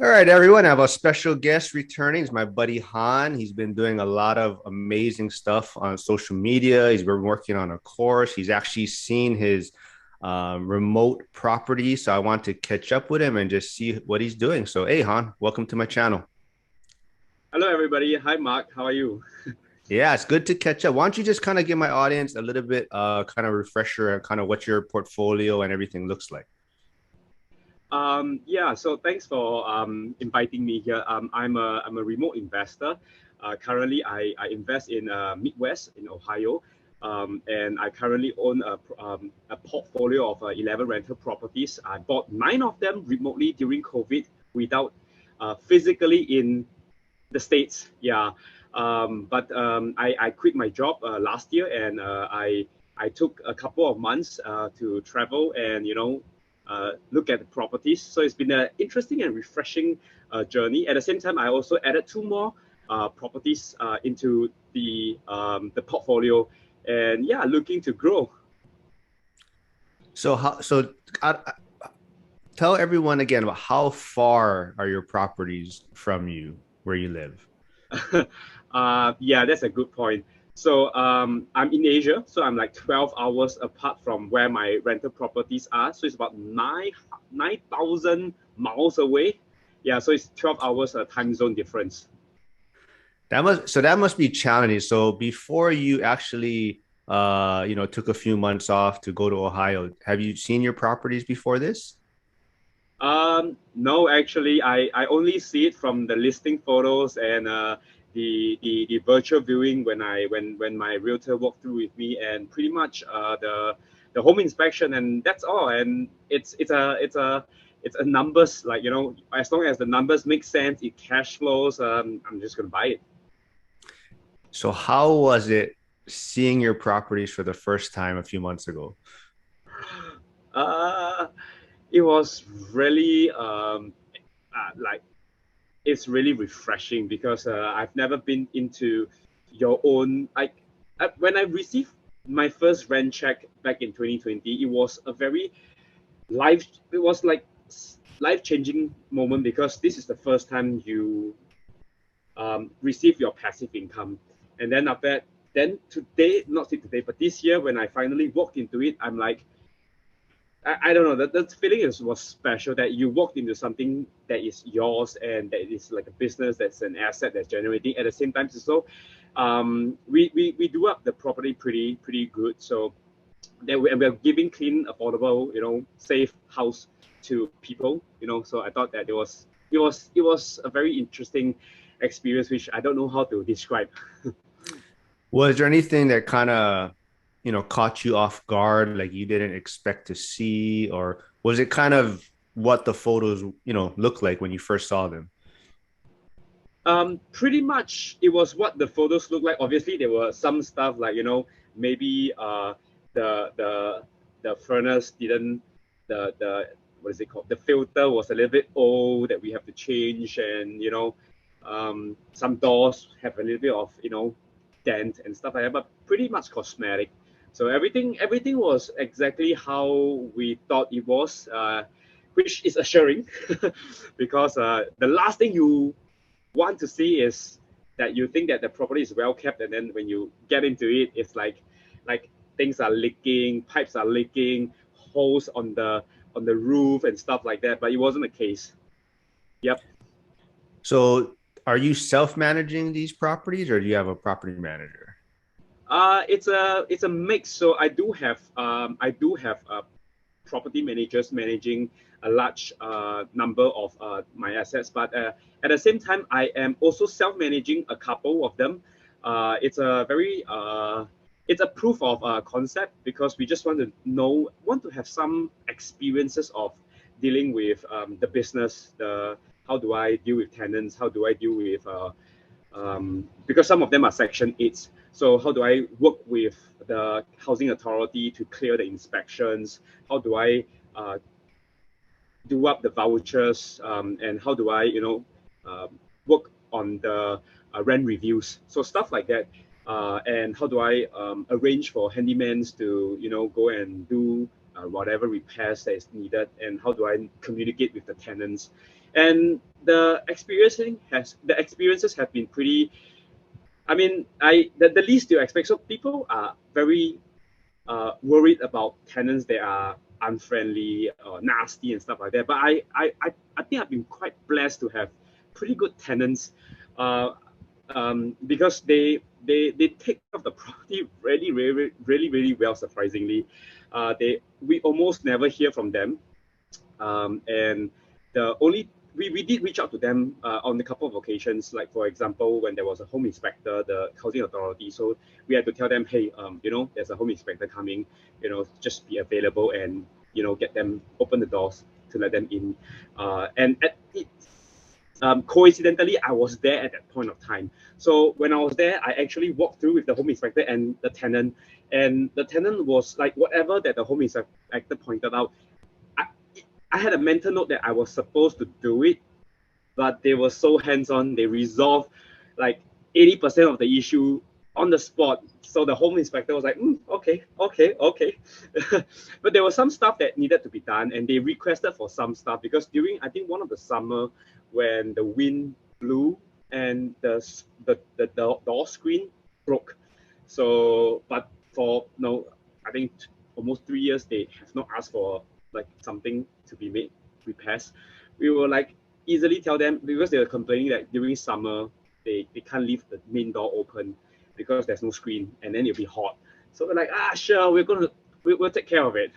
All right, everyone. I have a special guest returning. It's my buddy Han. He's been doing a lot of amazing stuff on social media. He's been working on a course. He's actually seen his remote property. So I want to catch up with him and just see what he's doing. So, hey, Han, welcome to my channel. Hello, everybody. Hi, Mark. How are you? Yeah, it's good to catch up. Why don't you just kind of give my audience a little bit, kind of refresher, kind of what your portfolio and everything looks like? Yeah, so thanks for inviting me here. I'm a remote investor. Currently, I invest in Midwest in Ohio, and I currently own a portfolio of 11 rental properties. I bought nine of them remotely during COVID without physically in the States. Yeah, but I quit my job last year, and I took a couple of months to travel and look at the properties. So it's been an interesting and refreshing journey. At the same time, I also added two more properties into the portfolio, and yeah, looking to grow. So, tell everyone again about how far are your properties from you where you live? Yeah, that's a good point. So I'm in Asia, so I'm like 12 hours apart from where my rental properties are. So it's about 9,000 miles away. Yeah, so it's 12 hours time zone difference. That must be challenging. So before you actually took a few months off to go to Ohio, have you seen your properties before this? No, actually, I only see it from the listing photos and the virtual viewing when my realtor walked through with me, and pretty much the home inspection, and that's all. And it's a numbers, like, as long as the numbers make sense, it cash flows. I'm just gonna buy it. So how was it seeing your properties for the first time a few months ago? Uh, it was really like it's really refreshing because I've never been into your own. When I received my first rent check back in 2020, it was a very life. It was like life changing moment because this is the first time you receive your passive income, and then after that, then today, not today, but this year when I finally walked into it, I'm like, I don't know, that feeling was special, that you walked into something that is yours and that is like a business, that's an asset that's generating at the same time. So we do up the property pretty good. So that we're giving clean, affordable, safe house to people. So I thought that it was a very interesting experience, which I don't know how to describe. Was there anything that kind of, caught you off guard, like you didn't expect to see, or was it kind of what the photos, looked like when you first saw them? Pretty much it was what the photos look like. Obviously, there were some stuff like, maybe the the the furnace didn't, the what is it called? The filter was a little bit old that we have to change, and some doors have a little bit of dent and stuff like that. But pretty much cosmetic. So everything was exactly how we thought it was, which is assuring because the last thing you want to see is that you think that the property is well kept, and then when you get into it, it's like things are leaking, pipes are leaking, holes on the roof and stuff like that. But it wasn't the case. Yep. So are you self-managing these properties or do you have a property manager? It's a mix. So I do have property managers managing a large number of my assets, but at the same time, I am also self-managing a couple of them. It's a proof of concept because we just want to have some experiences of dealing with the business. The How do I deal with tenants? How do I deal with because some of them are Section 8s. So how do I work with the housing authority to clear the inspections? How do I uh, do up the vouchers? And how do I, work on the rent reviews? So stuff like that. And how do I arrange for handymans to, go and do whatever repairs that is needed? And how do I communicate with the tenants? And the experiences have been pretty. I mean, the least you expect. So people are very worried about tenants that are unfriendly or nasty and stuff like that. But I think I've been quite blessed to have pretty good tenants, uh, because they take care of the property really well. Surprisingly, they we almost never hear from them, and the only we did reach out to them on a couple of occasions. Like for example, when there was a home inspector, the housing authority. So we had to tell them, hey, there's a home inspector coming. Just be available and get them open the doors to let them in. And at it, coincidentally, I was there at that point of time. So when I was there, I actually walked through with the home inspector and the tenant was like whatever that the home inspector pointed out. I, I had a mental note that I was supposed to do it, but they were so hands-on. They resolved like 80% of the issue on the spot. So the home inspector was like, okay, okay, okay. But there was some stuff that needed to be done, and they requested for some stuff because during I think one of the summer when the wind blew and the door screen broke. So, but for no, I think almost 3 years they have not asked for like something to be made repairs. We were like easily tell them because they were complaining that during summer they can't leave the main door open because there's no screen and then it'll be hot. So we're like, sure, we'll take care of it.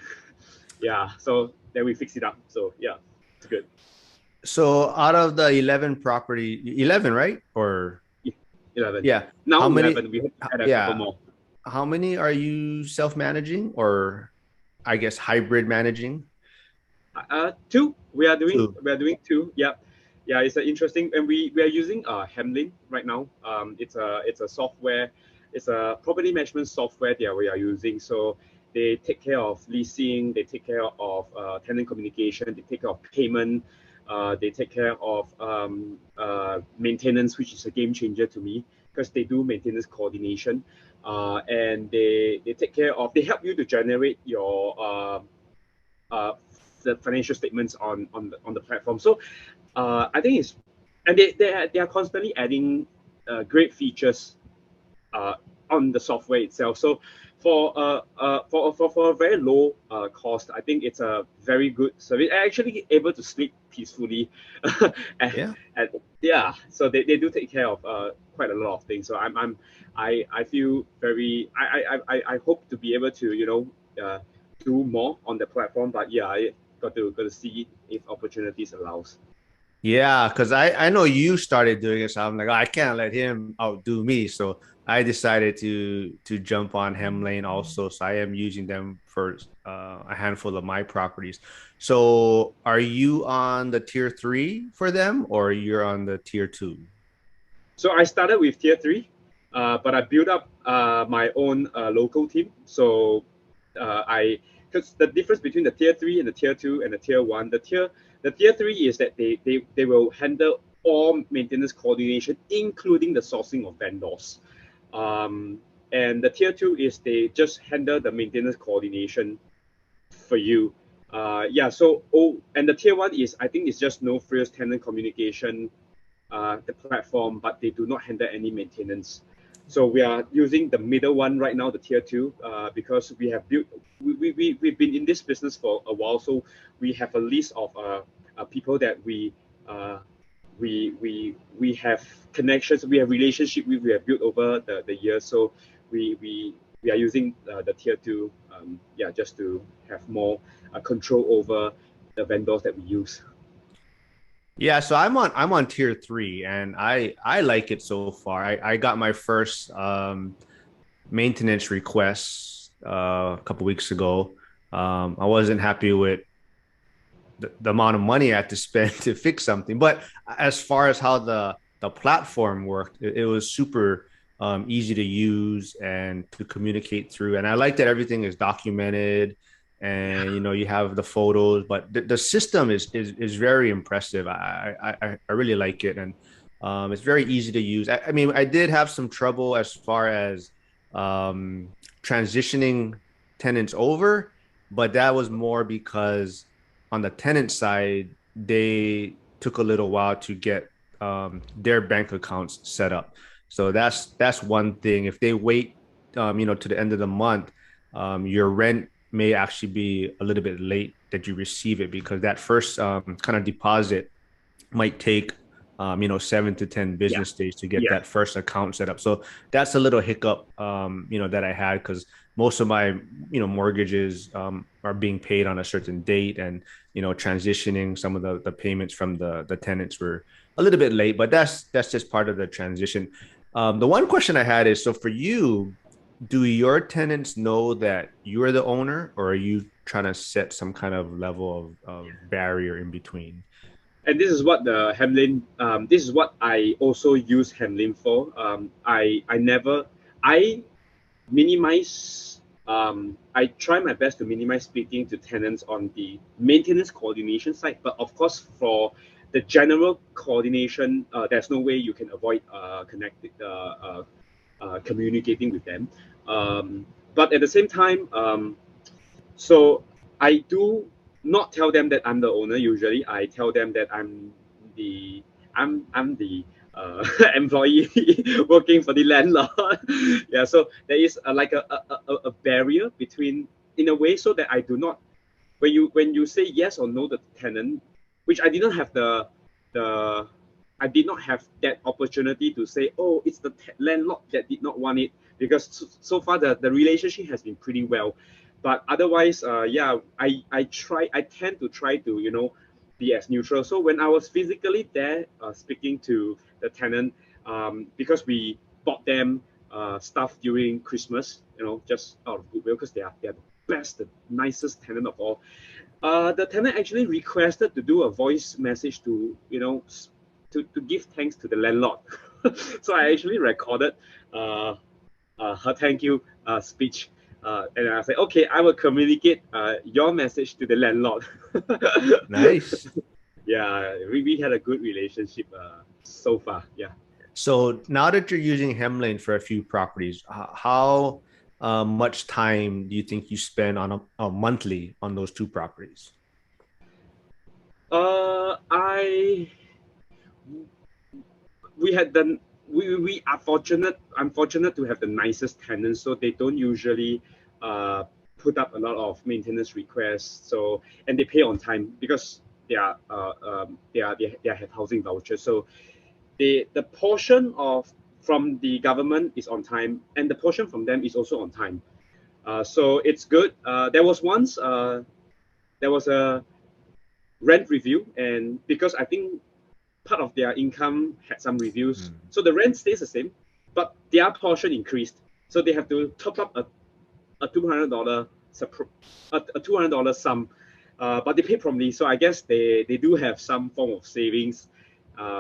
Yeah. So then we fix it up. So yeah, it's good. So out of the 11 property, 11, right? Or 11. yeah, Now how many? 11. We hope to add a couple Yeah, more. how many are you self-managing or I guess hybrid managing? Two. Two. We are doing two. Yeah, yeah. It's an interesting, and we are using Hamlin right now. It's a software. It's a property management software that we are using. So they take care of leasing. They take care of tenant communication. They take care of payment. They take care of maintenance, which is a game changer to me because they do maintenance coordination. And they take care of. They help you to generate your uh, the financial statements on the platform. So I think it's and they are constantly adding great features uh, on the software itself. So for a very low cost, I think it's a very good service. I actually able to sleep peacefully, and, Yeah. and yeah, so they do take care of quite a lot of things. So I feel very I hope to be able to do more on the platform. But yeah, I got to see if opportunities allows. Yeah, because I know you started doing it, so I'm like, oh, I can't let him outdo me. So I decided to jump on Hemlane also. So I am using them for a handful of my properties. So are you on the tier three for them, or you're on the tier two? So I started with tier three, but I built up my own local team. So I because the difference between the tier three and the tier two and the tier one, the tier three is that they will handle all maintenance coordination, including the sourcing of vendors. Um, and the tier two is they just handle the maintenance coordination for you. Yeah. So and the tier one is I think it's just no frills tenant communication the platform, but they do not handle any maintenance. So we are using the middle one right now, the tier two, because we have built, we've been in this business for a while. So we have a list of people that we have connections, we have relationship with, we have built over the years. So we are using the tier two, yeah, just to have more control over the vendors that we use. Yeah, so I'm on tier three, and I like it so far. I got my first maintenance request a couple weeks ago. I wasn't happy with the amount of money I had to spend to fix something. But as far as how the platform worked, it was super easy to use and to communicate through. And I like that everything is documented, and you have the photos. But the system is very impressive. I really like it, and it's very easy to use. I mean, I did have some trouble as far as um, transitioning tenants over, but that was more because on the tenant side, they took a little while to get their bank accounts set up. So that's one thing. If they wait, to the end of the month, your rent may actually be a little bit late that you receive it because that first kind of deposit might take 7 to 10 Yeah, business days to get yeah, that first account set up. So that's a little hiccup that I had because most of my mortgages are being paid on a certain date, and transitioning some of the payments from the tenants were a little bit late, but that's just part of the transition. The one question I had is, so for you, do your tenants know that you're the owner, or are you trying to set some kind of level of barrier in between? and this is what the Hamlin. This is what I also use Hamlin for. I never I minimize. I try my best to minimize speaking to tenants on the maintenance coordination side, but of course for the general coordination, there's no way you can avoid communicating with them. Um, but at the same time, so I do not tell them that I'm the owner. Usually, I tell them that the I'm the employee working for the landlord. Yeah, so there is like a barrier between, in a way, so that I do not, when you say yes or no to the tenant, which the I did not have that opportunity to say, oh, it's the landlord that did not want it, because so far the relationship has been pretty well. But otherwise, yeah, I tend to try to be as neutral. So when I was physically there, speaking to the tenant, because we bought them stuff during Christmas, just out of goodwill, because they are the best, the nicest tenant of all. The tenant actually requested to do a voice message to to give thanks to the landlord. So I actually recorded uh, her thank you speech. And I said, okay, I will communicate your message to the landlord. Nice. Yeah, we had a good relationship so far. Yeah. So now that you're using Hemlane for a few properties, how much time do you think you spend on a monthly on those two properties? I we had the we are fortunate. I'm fortunate to have the nicest tenants, so they don't usually uh, put up a lot of maintenance requests. So, and they pay on time because they have housing vouchers. So the portion of from the government is on time, and the portion from them is also on time. So it's good. There was a rent review, and because I think part of their income had some reviews. Hmm. So the rent stays the same, but their portion increased. So they have to top up a $200 a $200 sum, but they pay promptly. So I guess they do have some form of savings.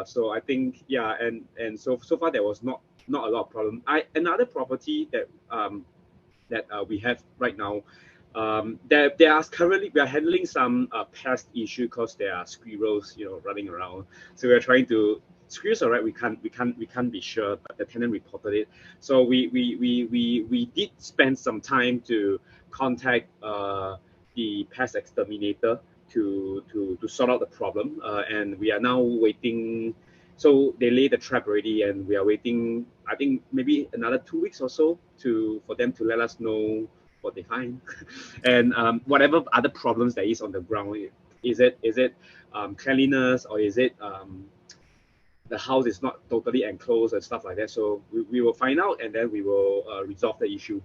So I think, yeah, and so far there was not a lot of problem. I Another property that we have right now. There are currently we are handling some pest issue because there are squirrels, running around. So we are trying to squirrels. All right, we can't be sure, but the tenant reported it. So we did spend some time to contact the pest exterminator to sort out the problem, and we are now waiting. So they laid the trap already, and we are waiting. I think maybe another 2 weeks or so for them to let us know what they find, and whatever other problems there is on the ground. Is it cleanliness, or is it the house is not totally enclosed and stuff like that? So we will find out, and then we will resolve the issue.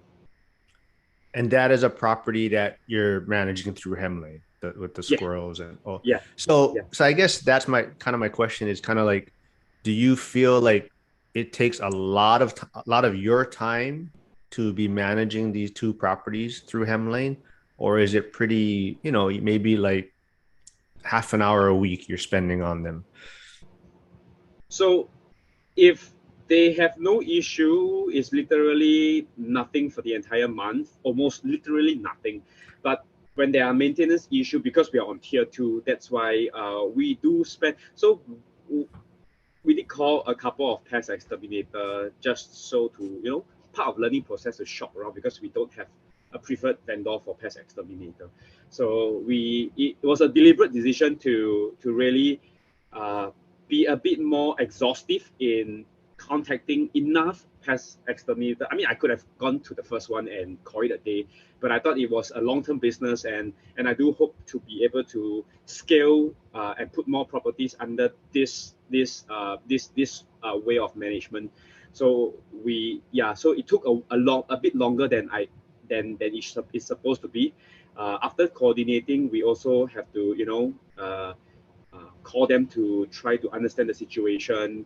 And that is a property that you're managing through Hemlane with the Yeah, squirrels and oh, yeah, so yeah. so I guess that's my question is kind of like, do you feel like it takes a lot of your time to be managing these two properties through Hemlane, or is it pretty, maybe like half an hour a week you're spending on them? So if they have no issue, it's literally nothing for the entire month, almost literally nothing. But when there are maintenance issue, because we are on tier two, that's why we do spend. So we did call a couple of pest exterminator, just so to part of learning process to shop around, because we don't have a preferred vendor for pest exterminator. So it was a deliberate decision to really uh, be a bit more exhaustive in contacting enough pest exterminator. I mean, I could have gone to the first one and call it a day, but I thought it was a long-term business, and I do hope to be able to scale and put more properties under this way of management. So so it took a bit longer than it's supposed to be. After coordinating, we also have to call them to try to understand the situation.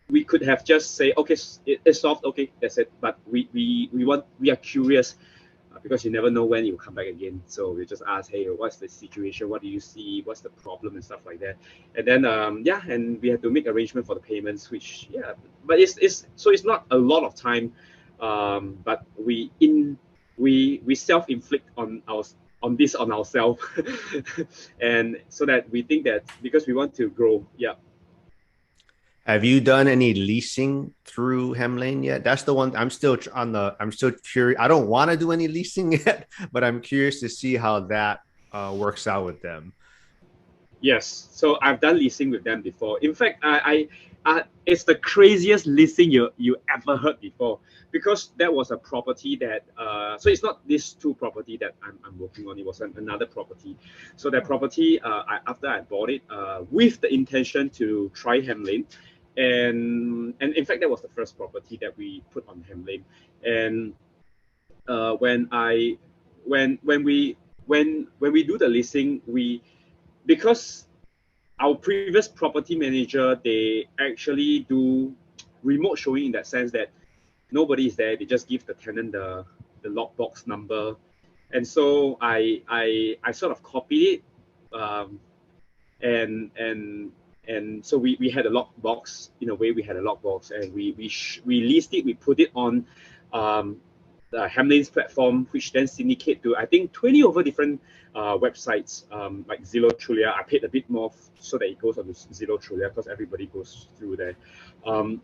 We could have just say, okay, it's solved, okay, that's it. But we are curious because you never know when you come back again. So we just ask, hey, what's the situation? What do you see? What's the problem and stuff like that. And then and we had to make arrangement for the payments, which but it's not a lot of time, but we self inflict on ourselves, and so that we think that because we want to grow. Yeah. Have you done any leasing through Hemlane yet? That's the one I'm still curious. I don't want to do any leasing yet, but I'm curious to see how that works out with them. Yes, so I've done leasing with them before. In fact, it's the craziest leasing you ever heard before, because that was a property that so it's not these two property that I'm working on. It was another property. So that property, after I bought it with the intention to try Hamlin, and in fact that was the first property that we put on Hamlin, and when I when we do the leasing, we because our previous property manager, they actually do remote showing in that sense that nobody is there. They just give the tenant the lockbox number, and so I sort of copied it, and so we had a lockbox. In a way, we had a lockbox, and we leased it. We put it on the Hamlin's platform, which then syndicate to I think 20 over different websites, like Zillow, Trulia. I paid a bit more so that it goes on to Zillow, Trulia, because everybody goes through there. Um,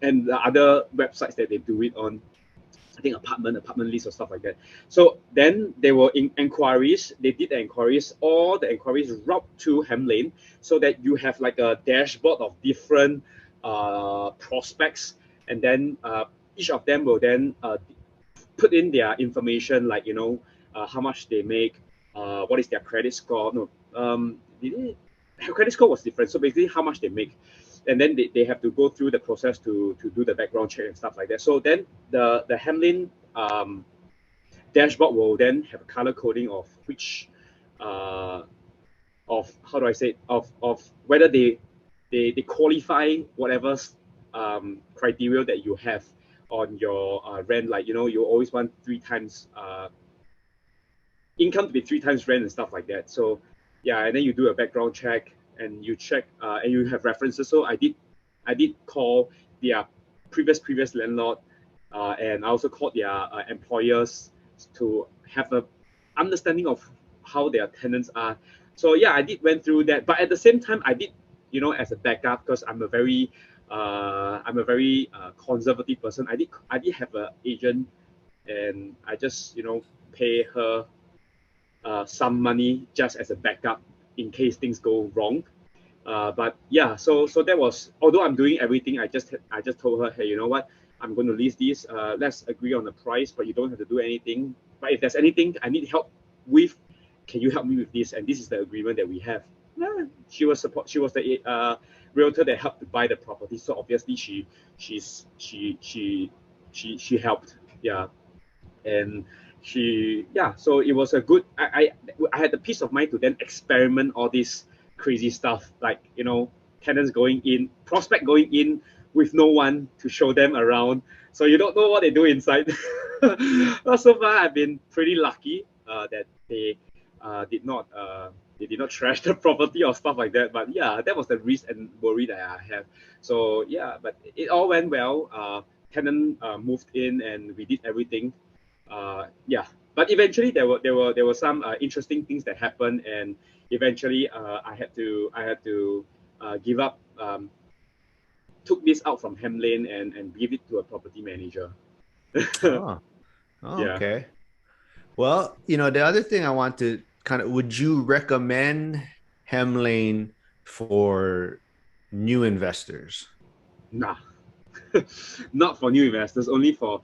and the other websites that they do it on, I think apartment list or stuff like that. So then there were inquiries. They did the inquiries. All the inquiries route to Hamlin, so that you have like a dashboard of different prospects, and then each of them will then put in their information, like how much they make, what is their credit score. No, did it, credit score was different. So basically, how much they make, and then they have to go through the process to do the background check and stuff like that. So then the Hamlin dashboard will then have a color coding of which uh, of how do I say it? Of whether they qualify whatever criteria that you have on your rent. Like you always want three times income to be three times rent and stuff like that. So yeah, and then you do a background check, and you check and you have references. So I did call their previous landlord, and I also called their employers to have a understanding of how their tenants are. So yeah, I did went through that, but at the same time, I did as a backup, because I'm a very conservative person. I did have an agent, and I just pay her some money just as a backup in case things go wrong. But yeah, so that was, although I'm doing everything, I just told her, hey, you know what? I'm going to lease these. Let's agree on the price, but you don't have to do anything. But if there's anything I need help with, can you help me with this? And this is the agreement that we have. Yeah, she was support. She was the realtor that helped to buy the property. So obviously she helped. Yeah, and so it was a good. I had the peace of mind to then experiment all this crazy stuff, like tenants going in, prospect going in with no one to show them around, so you don't know what they do inside. But so far I've been pretty lucky that did not they did not trash the property or stuff like that. But yeah, that was the risk and worry that I have. So yeah, but it all went well. Tenant moved in, and we did everything. Yeah, but eventually there were some interesting things that happened, and eventually I had to give up, took this out from Hamlin, and give it to a property manager. Oh, Yeah. okay. Well, the other thing I want to kind of, would you recommend Hemlane for new investors? Nah, not for new investors. Only for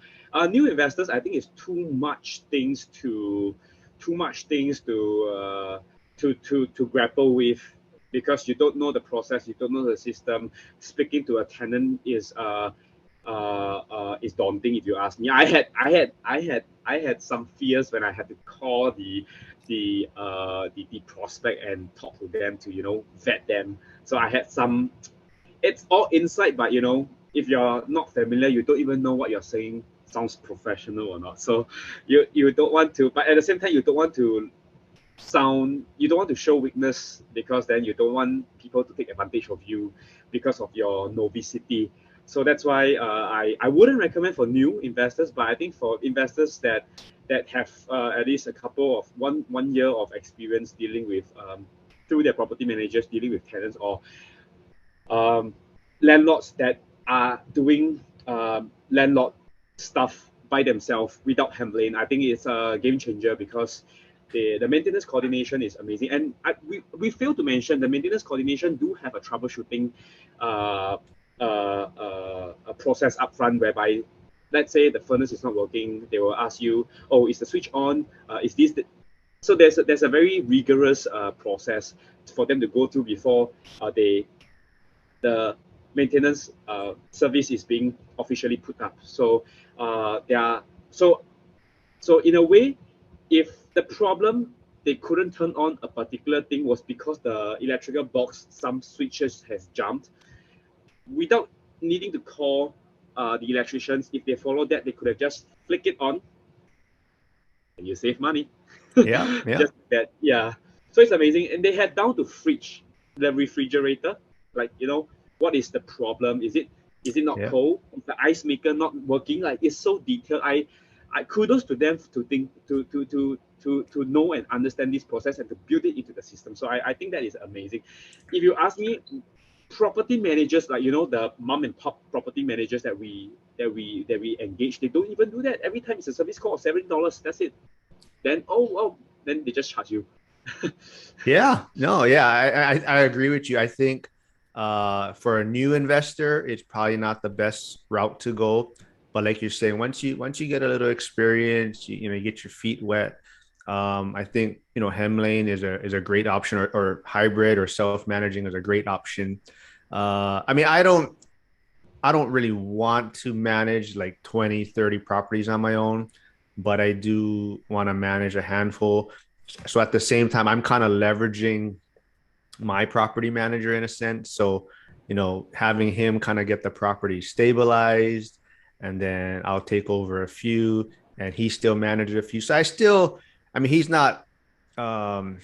new investors. I think it's too much things to grapple with because you don't know the process, you don't know the system. Speaking to a tenant is daunting if you ask me. I had some fears when I had to call the prospect and talk to them to vet them. So I had some. It's all insight, but if you're not familiar, you don't even know what you're saying sounds professional or not. So you don't want to, but at the same time, you don't want to show weakness because then you don't want people to take advantage of you because of your novicity. So that's why I wouldn't recommend for new investors, but I think for investors that have at least a couple of one year of experience dealing with through their property managers dealing with tenants or um, landlords that are doing landlord stuff by themselves without handling. I think it's a game changer because the maintenance coordination is amazing. And we failed to mention the maintenance coordination do have a troubleshooting uh, a process upfront whereby let's say the furnace is not working, they will ask you, oh, is the switch on? Is this the... So there's a very rigorous process for them to go through before they the maintenance service is being officially put up. So there are so in a way, if the problem they couldn't turn on a particular thing was because the electrical box, some switches has jumped, without needing to call the electricians, if they follow that, they could have just flick it on and you save money. Yeah, yeah, Just that, yeah. So it's amazing. And they had down to fridge, the refrigerator. Like, what is the problem? Is it not yeah. cold? Is the ice maker not working? Like it's so detailed. I kudos to them to think to know and understand this process and to build it into the system. So I think that is amazing. If you ask me, property managers like the mom and pop property managers that we engage, they don't even do that. Every time it's a service call of $7. That's it. Then then they just charge you. Yeah, no, yeah, I agree with you. I think for a new investor, it's probably not the best route to go. But like you're saying, once you get a little experience, you get your feet wet. I think Hemlane is a great option, or hybrid or self-managing is a great option. I mean, I don't really want to manage like 20, 30 properties on my own, but I do want to manage a handful. So at the same time, I'm kind of leveraging my property manager in a sense. So, having him kind of get the property stabilized, and then I'll take over a few and he still manages a few. So I mean, he's not, um,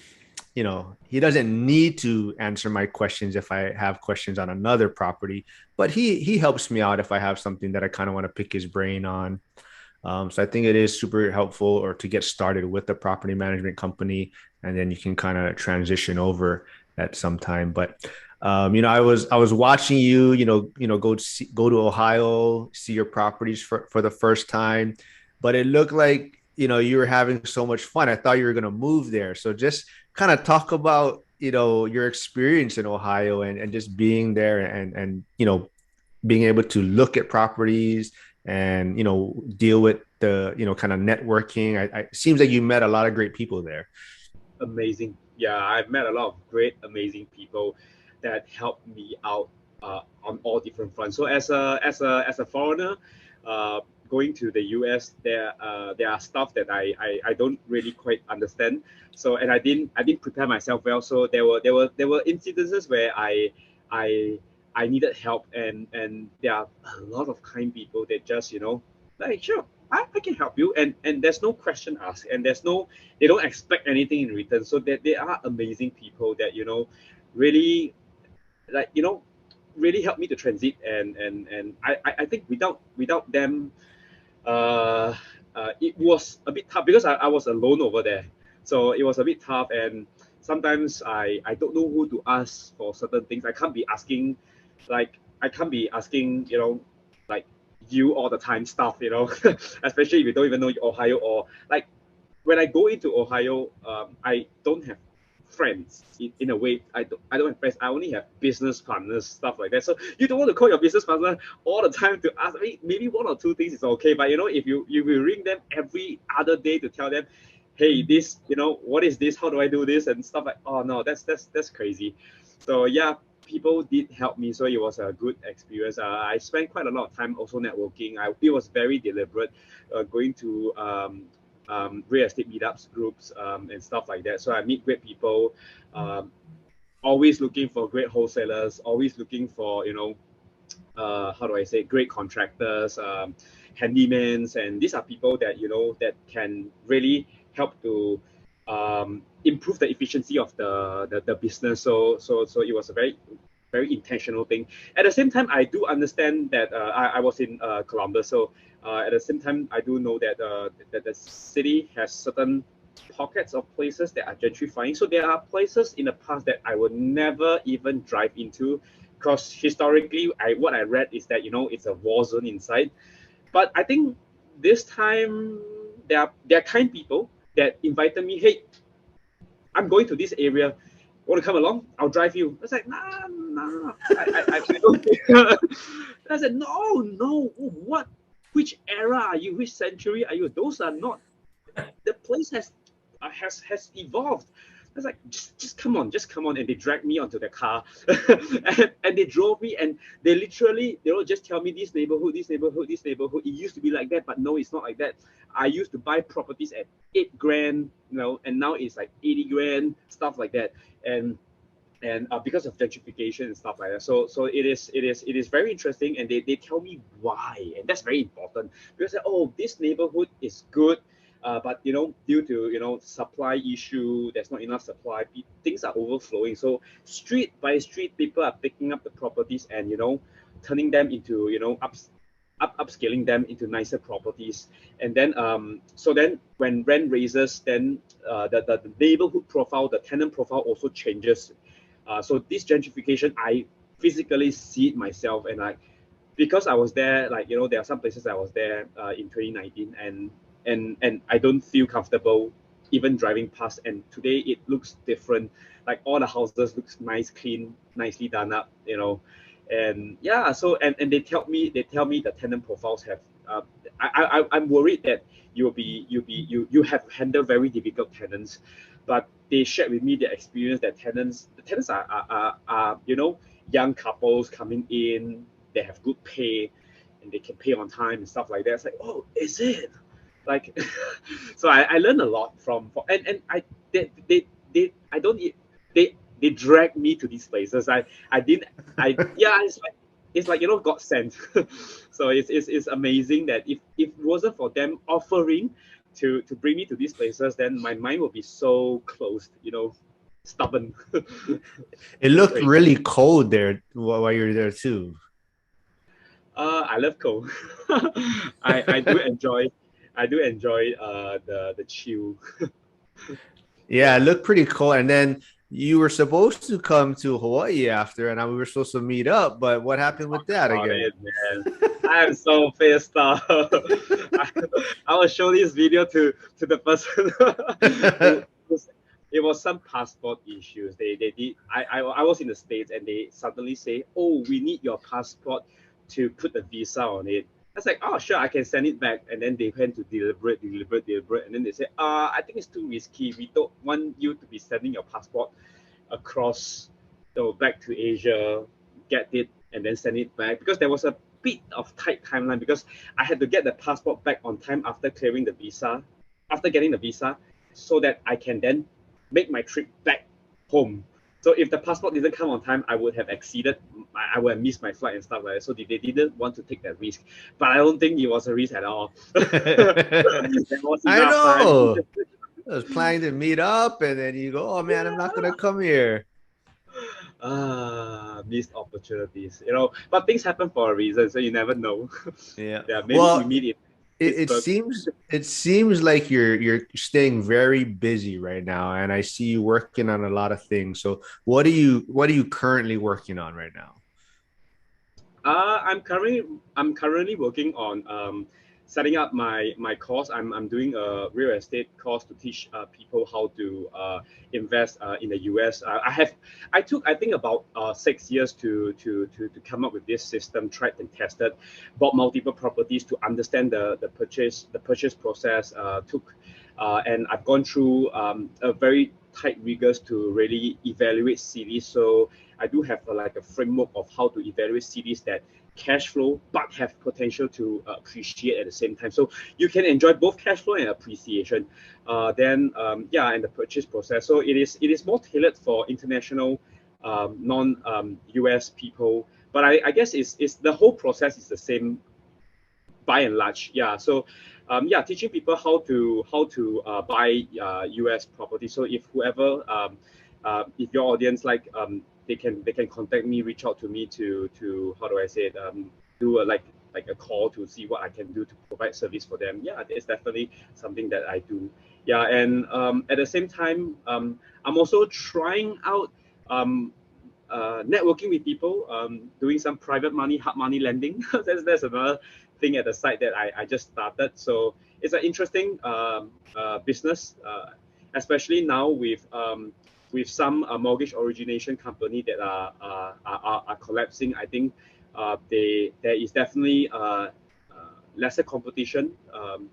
he doesn't need to answer my questions if I have questions on another property, but he helps me out if I have something that I kind of want to pick his brain on. So I think it is super helpful or to get started with the property management company, and then you can kind of transition over at some time. But I was watching you, go to Ohio, see your properties for the first time, but it looked like you were having so much fun. I thought you were gonna move there. So just kind of talk about your experience in Ohio, and just being there, and being able to look at properties and deal with the kind of networking. It seems like you met a lot of great people there. Amazing. Yeah, I've met a lot of great, amazing people that helped me out on all different fronts. So as a foreigner, uh, going to the US, there are stuff that I don't really quite understand. So and I didn't prepare myself well. So there were incidences where I I needed help, and there are a lot of kind people that just like, sure, I can help you, and there's no question asked, and they don't expect anything in return. So that they are amazing people that really, like really helped me to transit, and I think without them, uh, it was a bit tough because I was alone over there. So it was a bit tough, and sometimes I don't know who to ask for certain things. I can't be asking, like you all the time stuff, especially if you don't even know Ohio, or like when I go into Ohio, I don't have friends in a way. I don't have friends. I only have business partners, stuff like that. So you don't want to call your business partner all the time to ask. I mean, maybe one or two things is okay, but if you will ring them every other day to tell them, hey, this, what is this? How do I do this and stuff like? Oh no, that's crazy. So yeah, people did help me, so it was a good experience. I spent quite a lot of time also networking. It was very deliberate, going to real estate meetups groups and stuff like that. So I meet great people, um, always looking for great wholesalers, always looking for how do I say, great contractors, handymans, and these are people that that can really help to improve the efficiency of the business. So it was a very intentional thing. At the same time, I do understand that I was in Columbus, so at the same time, I do know that that the city has certain pockets of places that are gentrifying. So there are places in the past that I would never even drive into, because historically, what I read is that it's a war zone inside. But I think this time there are kind people that invited me. Hey, I'm going to this area. Want to come along? I'll drive you. I was like, nah, nah. I don't think. I said, no, no. What? Which era are you? Which century are you? Those are not. The place has evolved. I was like, just come on, just come on. And they dragged me onto the car, and they drove me, and they literally, just tell me this neighborhood, this neighborhood, this neighborhood. It used to be like that, but no, it's not like that. I used to buy properties at 8 grand, and now it's like 80 grand, stuff like that. And because of gentrification and stuff like that. So it is very interesting, and they tell me why, and that's very important, because this neighborhood is good, but due to supply issue, there's not enough supply, things are overflowing. So street by street, people are picking up the properties and turning them into upscaling them into nicer properties. And then so then when rent raises, then the neighborhood profile, the tenant profile also changes. So this gentrification, I physically see it myself, and because I was there, there are some places I was there in 2019, and I don't feel comfortable even driving past. And today it looks different. Like all the houses looks nice, clean, nicely done up, and yeah. So and they tell me the tenant profiles have. I'm worried that you have handled very difficult tenants, but they shared with me their experience that the tenants are young couples coming in, they have good pay, and they can pay on time and stuff like that. It's like, oh, is it? Like, so I learned a lot and I I don't they drag me to these places. I didn't I yeah it's like God sent. So it's amazing that if it wasn't for them offering to bring me to these places, then my mind would be so closed, stubborn. It It's looked crazy. really cold there while you were there too. I love cold. I do enjoy the chill. Yeah, it Yeah. looked pretty cold. And then you were supposed to come to Hawaii after, and we were supposed to meet up. But what happened with that About again? it, man. I am so pissed off. I will show this video to the person. it, was, it was some passport issues. They did. I was in the States, and they suddenly say, "Oh, we need your passport to put the visa on it." I was like, "Oh, sure, I can send it back." And then they went to deliberate, and then they said, I think it's too risky. We don't want you to be sending your passport across, back to Asia, get it, and then send it back, because there was a bit of tight timeline, because I had to get the passport back on time after clearing the visa, after getting the visa, so that I can then make my trip back home. So if the passport didn't come on time, I would have exceeded, I would have missed my flight and stuff like that. So they didn't want to take that risk. But I don't think it was a risk at all. There was I enough time. know. I was planning to meet up, and then you go, "Oh man, I'm not gonna come here." Missed opportunities, But things happen for a reason, so you never know. Yeah. Yeah, maybe we Well, meet in it Pittsburgh. seems like you're staying very busy right now, and I see you working on a lot of things. So what are you currently working on right now? I'm currently working on setting up my course. I'm doing a real estate course to teach people how to invest in the US. I took, I think, about 6 years to come up with this system, tried and tested, bought multiple properties to understand the purchase process. And I've gone through a very tight rigors to really evaluate cities. So I do have like a framework of how to evaluate cities that cash flow but have potential to appreciate at the same time. So you can enjoy both cash flow and appreciation. Yeah, and the purchase process. So it is more tailored for international non US people. But I guess it's the whole process is the same by and large. Yeah. So yeah, teaching people how to buy US property. So if whoever if your audience like they can contact me, reach out to me to how do I say it, do like a call to see what I can do to provide service for them. Yeah, it's definitely something that I do. Yeah, and at the same time, I'm also trying out networking with people, doing some private money, hard money lending. That's another thing at the side that I just started. So it's an interesting business, especially now with some mortgage origination company that are collapsing. I think there is definitely lesser competition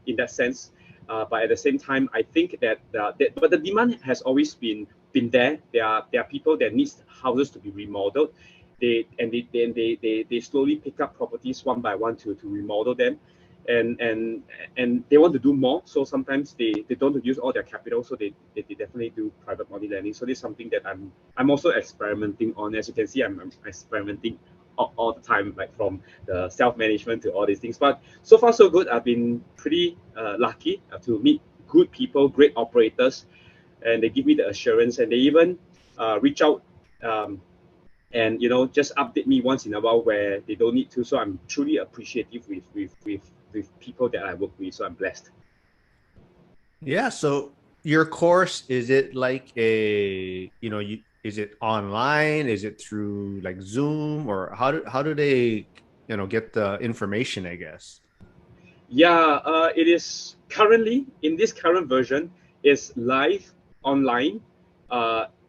in that sense. But at the same time, I think but the demand has always been there. There are people that needs houses to be remodeled. They slowly pick up properties one by one to remodel them, and they want to do more. So sometimes they don't want to use all their capital, so they definitely do private money lending. So this is something that I'm also experimenting on. As you can see, I'm experimenting all the time, like from the self-management to all these things. But so far so good. I've been pretty lucky to meet good people, great operators, and they give me the assurance, and they even reach out and just update me once in a while where they don't need to. So I'm truly appreciative with people that I work with. So I'm blessed. Yeah. So your course, is it like is it online? Is it through like Zoom, or how do they, get the information, I guess? Yeah, it is currently in this current version is live online,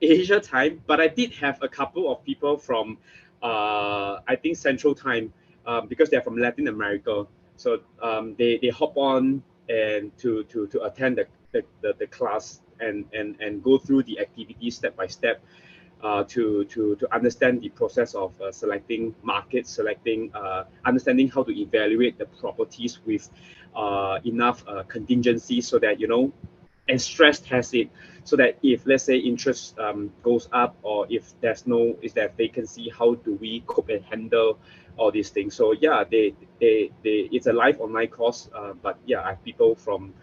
Asia time. But I did have a couple of people from, I think Central Time, because they're from Latin America. So they hop on and to attend the class and go through the activities step by step, to understand the process of selecting markets, understanding how to evaluate the properties with enough contingency, so that and stress test it, so that if let's say interest goes up, or if is there vacancy, how do we cope and handle all these things. So yeah, they it's a live online course, but yeah, I have people from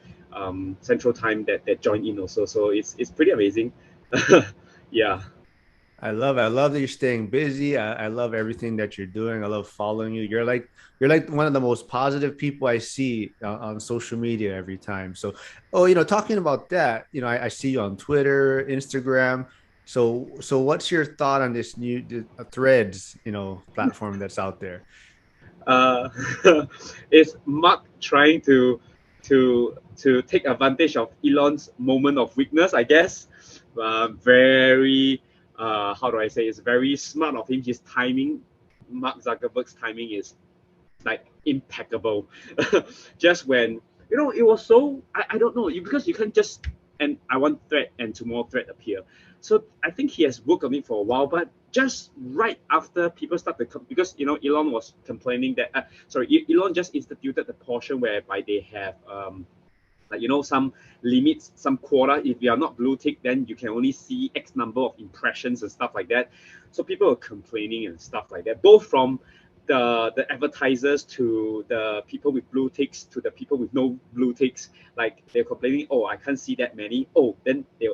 Central Time that join in also, so it's pretty amazing. Yeah. I love that you're staying busy. I love everything that you're doing. I love following you. You're like one of the most positive people I see on social media every time. So, oh, talking about that, I see you on Twitter, Instagram. So what's your thought on this new Threads, platform that's out there? uh, is Mark trying to take advantage of Elon's moment of weakness, I guess. Very how do I say? It's very smart of him. His timing, Mark Zuckerberg's timing is like impeccable. Just when it was so I don't know because you can't just and I want thread and tomorrow thread appear. So I think he has worked on it for a while, but just right after people start to come, because Elon was complaining that Elon just instituted the portion whereby they have like some limits, some quota. If you are not blue tick, then you can only see X number of impressions and stuff like that. So people are complaining and stuff like that, both from the advertisers to the people with blue ticks to the people with no blue ticks. Like they're complaining, oh, I can't see that many. Oh, then they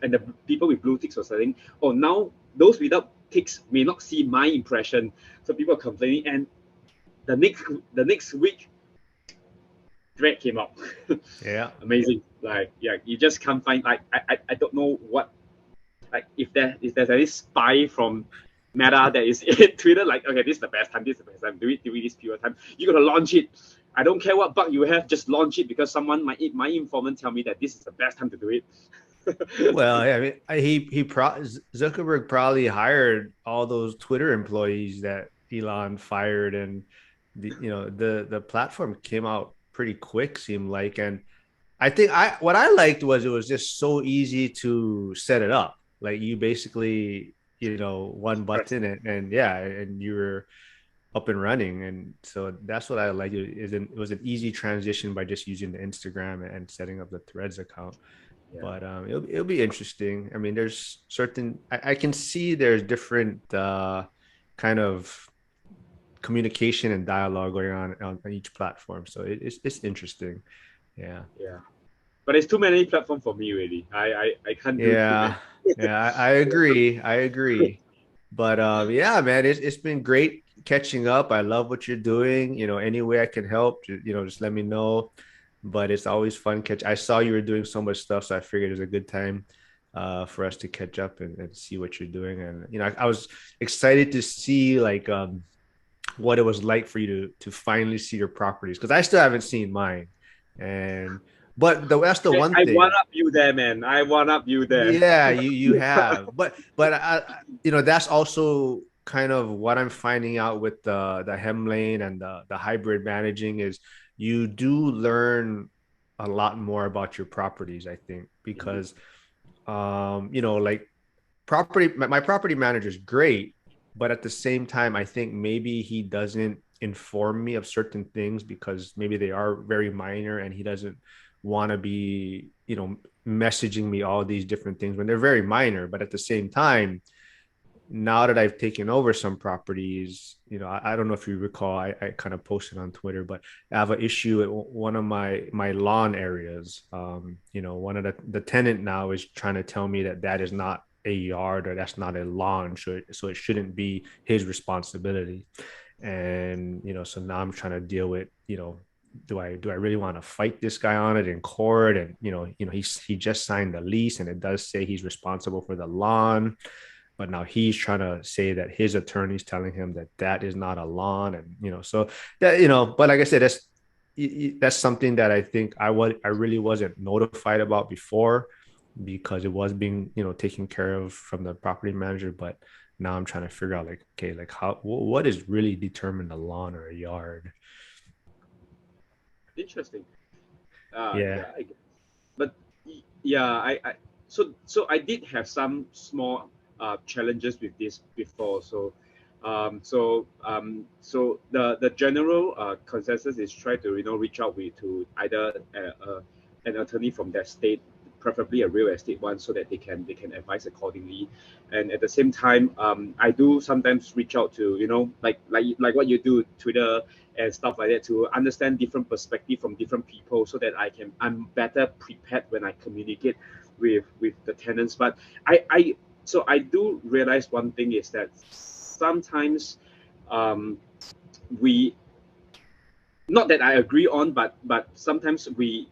and the people with blue ticks were saying, oh, now those without ticks may not see my impression. So people are complaining, and the next week thread came up. Yeah. Amazing. Like, yeah, you just can't find, like, I don't know what, like, if there's any spy from Meta that is in Twitter, like, okay, this is the best time, this is the best time, do it during this period of time. You're gonna launch it. I don't care what bug you have, just launch it because someone, my informant tell me that this is the best time to do it. Well, yeah, I mean, Zuckerberg probably hired all those Twitter employees that Elon fired, and the platform came out pretty quick, seemed like. And I think I what I liked was it was just so easy to set it up. Like you basically, one Press. button and yeah, and you were up and running. And so that's what I liked. It was an easy transition by just using the Instagram and setting up the Threads account. Yeah, But it'll be interesting. I mean, there's I can see there's different kind of communication and dialogue going on each platform. So it's interesting. Yeah. yeah. But it's too many platform for me really. I can't do too many. Yeah, yeah, I agree. I agree. But yeah, man, it's been great catching up. I love what you're doing. Any way I can help, just let me know. But it's always fun catch. I saw you were doing so much stuff, so I figured it was a good time for us to catch up and see what you're doing. And I was excited to see like what it was like for you to finally see your properties because I still haven't seen mine. And that's the one I one thing. up you there, man. I one up you there. Yeah, you have, but that's also kind of what I'm finding out with the hem lane and the hybrid managing is you do learn a lot more about your properties, I think, Mhm, because like my property manager is great, but at the same time, I think maybe he doesn't inform me of certain things because maybe they are very minor and he doesn't want to be, messaging me all these different things when they're very minor. But at the same time, now that I've taken over some properties, I don't know if you recall, I kind of posted on Twitter, but I have an issue at one of my lawn areas. One of the tenant now is trying to tell me that is not a yard or that's not a lawn, so it shouldn't be his responsibility. And so now I'm trying to deal with, do I really want to fight this guy on it in court? And he just signed the lease and it does say he's responsible for the lawn, but now he's trying to say that his attorney's telling him that is not a lawn. And so that, but like I said, that's something that I think I really wasn't notified about before because it was being taken care of from the property manager. But now I'm trying to figure out, like, okay, like what is really determined a lawn or a yard. interesting. Yeah. Yeah, but yeah, so I did have some small challenges with this before. So the general consensus is try to reach out to either an attorney from that state, preferably a real estate one, so that they can advise accordingly. And at the same time, I do sometimes reach out to like what you do, Twitter and stuff like that, to understand different perspective from different people so that I'm better prepared when I communicate with the tenants. But I do realize one thing is that sometimes um, we, not that I agree on, but sometimes we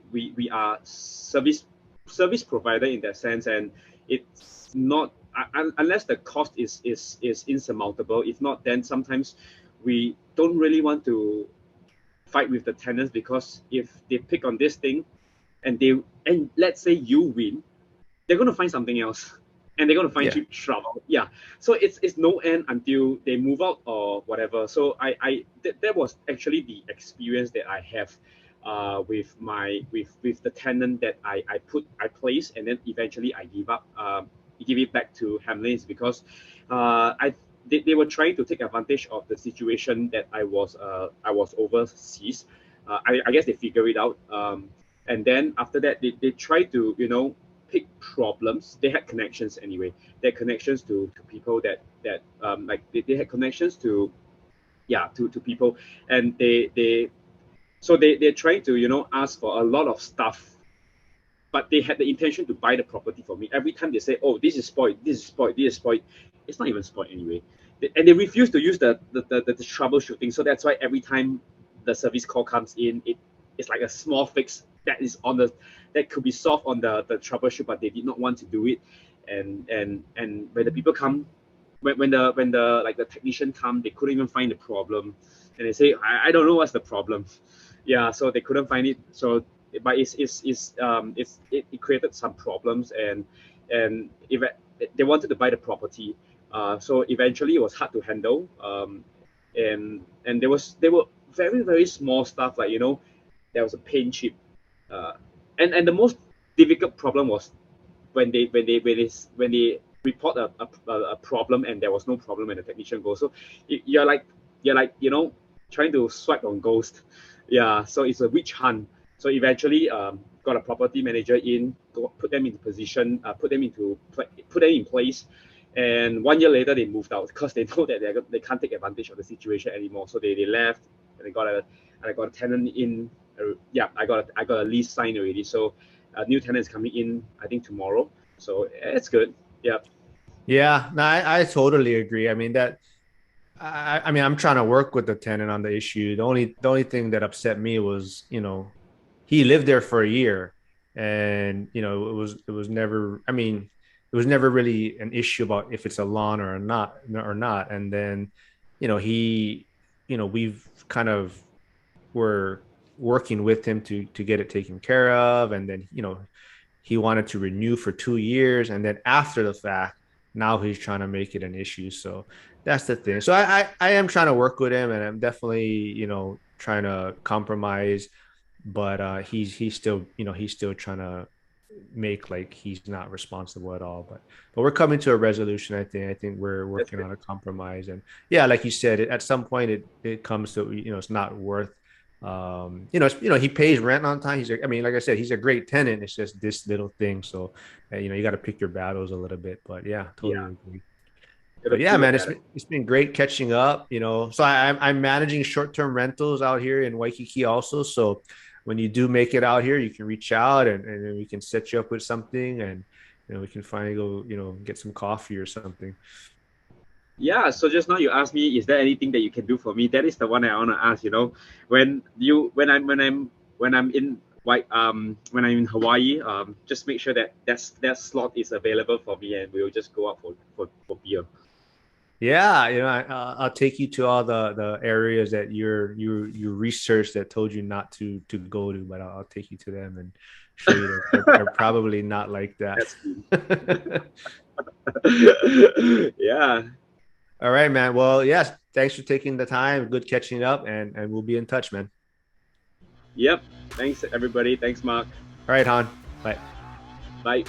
are service provider in that sense, and it's not unless the cost is insurmountable. If not, then sometimes we don't really want to fight with the tenants, because if they pick on this thing and let's say you win, they're going to find something else, and they're going to find Yeah. you trouble. Yeah, so it's no end until they move out or whatever. So that was actually the experience that I have with the tenant that I place, and then eventually I give it back to Hamlins, because they were trying to take advantage of the situation that I was overseas. I guess they figure it out, and then after that they try to pick problems. They had connections anyway. They had connections to people that like they had connections to, yeah, to people, and they're trying to ask for a lot of stuff, but they had the intention to buy the property for me. Every time they say, "Oh, this is spoiled, this is spoiled, this is spoiled," it's not even spoiled anyway. And they refuse to use the troubleshooting. So that's why every time the service call comes in, it's like a small fix that could be solved on the troubleshoot, but they did not want to do it. And when the people come, when the technician come, they couldn't even find the problem, and they say, I don't know what's the problem. yeah, so they couldn't find it. So, but it created some problems, and even they wanted to buy the property. So eventually it was hard to handle. And there were very small stuff, like, there was a paint chip, uh, and the most difficult problem was when they report a problem and there was no problem and the technician goes. So you're like trying to swipe on ghost. Yeah, so it's a witch hunt. So eventually, got a property manager in, put them into position, put them in place. And 1 year later, they moved out because they know that they can't take advantage of the situation anymore. So they left, and I got a tenant in. Yeah, I got a lease signed already. So a new tenant is coming in, I think, tomorrow. So it's good. Yeah. Yeah, no, I totally agree. I mean that I mean I'm trying to work with the tenant on the issue. The only thing that upset me was, he lived there for a year, and it was never, I mean, it was never really an issue about if it's a lawn or not. And then, he, we've kind of were working with him to get it taken care of. And then, he wanted to renew for 2 years, and then after the fact, now he's trying to make it an issue. So that's the thing. So I am trying to work with him, and I'm definitely, trying to compromise. But he's still, he's still trying to make like he's not responsible at all. But we're coming to a resolution. I think we're That's working good. on a compromise. And yeah, like you said, at some point it comes to, it's not worth, he pays rent on time. I mean, like I said, he's a great tenant. It's just this little thing. So you got to pick your battles a little bit. But yeah, totally Yeah. agree. Gotta But yeah, do it man, it's better. been, it's been great catching up. So I'm managing short-term rentals out here in Waikiki also. So when you do make it out here, you can reach out, and then we can set you up with something, and we can finally go, get some coffee or something. Yeah. So just now you asked me, is there anything that you can do for me? That is the one I want to ask. When I'm in Hawaii, just make sure that slot is available for me, and we'll just go out for beer. Yeah, I'll take you to all the areas that you researched that told you not to go to, but I'll take you to them and show you that they're probably not like that. That's cool. Yeah. All right, man. Well, yes, thanks for taking the time. Good catching up, and we'll be in touch, man. Yep. Thanks, everybody. Thanks, Mark. All right, Han. Bye. Bye.